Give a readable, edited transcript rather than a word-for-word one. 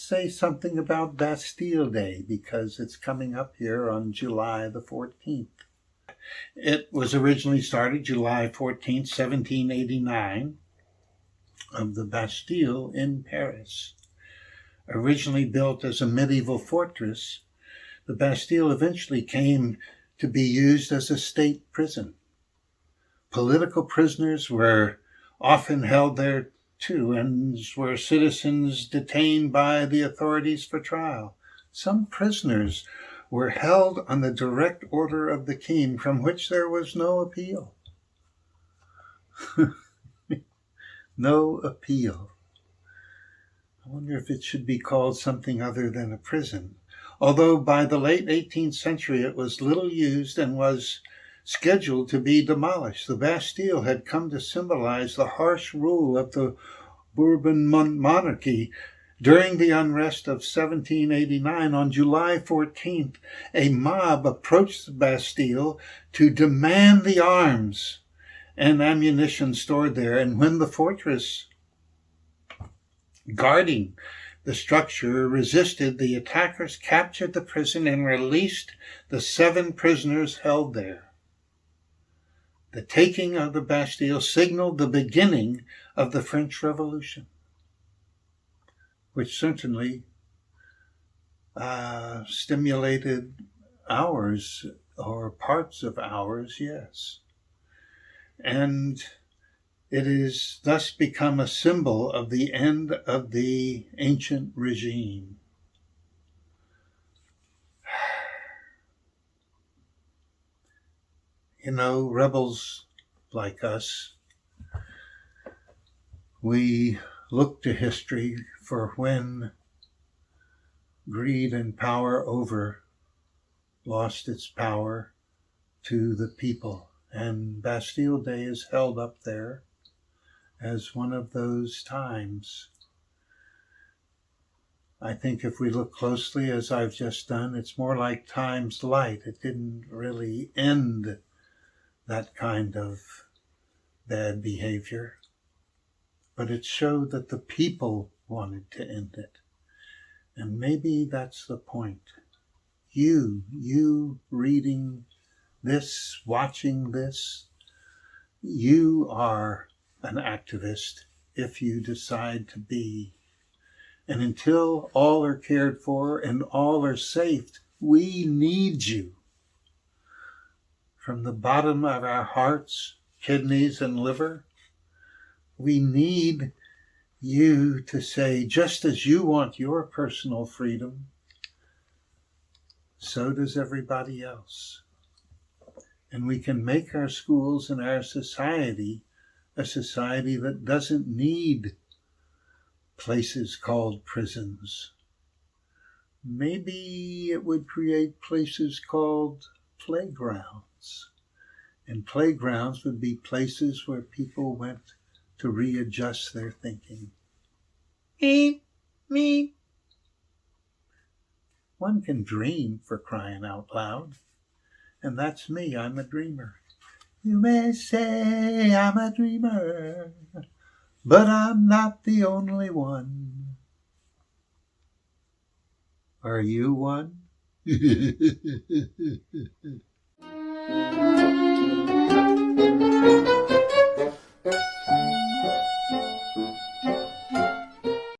say something about Bastille Day because it's coming up here on July the 14th. It was originally started July 14th, 1789, of the Bastille in Paris. Originally built as a medieval fortress, the Bastille eventually came to be used as a state prison. Political prisoners were often held there too, and were citizens detained by the authorities for trial. Some prisoners were held on the direct order of the king, from which there was no appeal. No appeal. I wonder if it should be called something other than a prison. Although by the late 18th century it was little used and was scheduled to be demolished. The Bastille had come to symbolize the harsh rule of the Bourbon monarchy. During the unrest of 1789, on July 14th, a mob approached the Bastille to demand the arms and ammunition stored there. And when the fortress guarding the structure resisted, the attackers captured the prison and released the 7 prisoners held there. The taking of the Bastille signaled the beginning of the French Revolution, which certainly stimulated ours, or parts of ours, yes. And it is thus become a symbol of the end of the ancient regime. You know, rebels like us, we look to history for when greed and power over lost its power to the people. And Bastille Day is held up there as one of those times. I think if we look closely, as I've just done, it's more like time's light. It didn't really end that kind of bad behavior, but it showed that the people wanted to end it. And maybe that's the point. You reading this, watching this, you are an activist if you decide to be. And until all are cared for and all are safe, we need you. From the bottom of our hearts, kidneys, and liver, we need you to say, just as you want your personal freedom, so does everybody else. And we can make our schools and our society a society that doesn't need places called prisons. Maybe it would create places called playgrounds. And playgrounds would be places where people went to readjust their thinking. Me. One can dream, for crying out loud. And that's me, I'm a dreamer. You may say I'm a dreamer, but I'm not the only one. Are you one?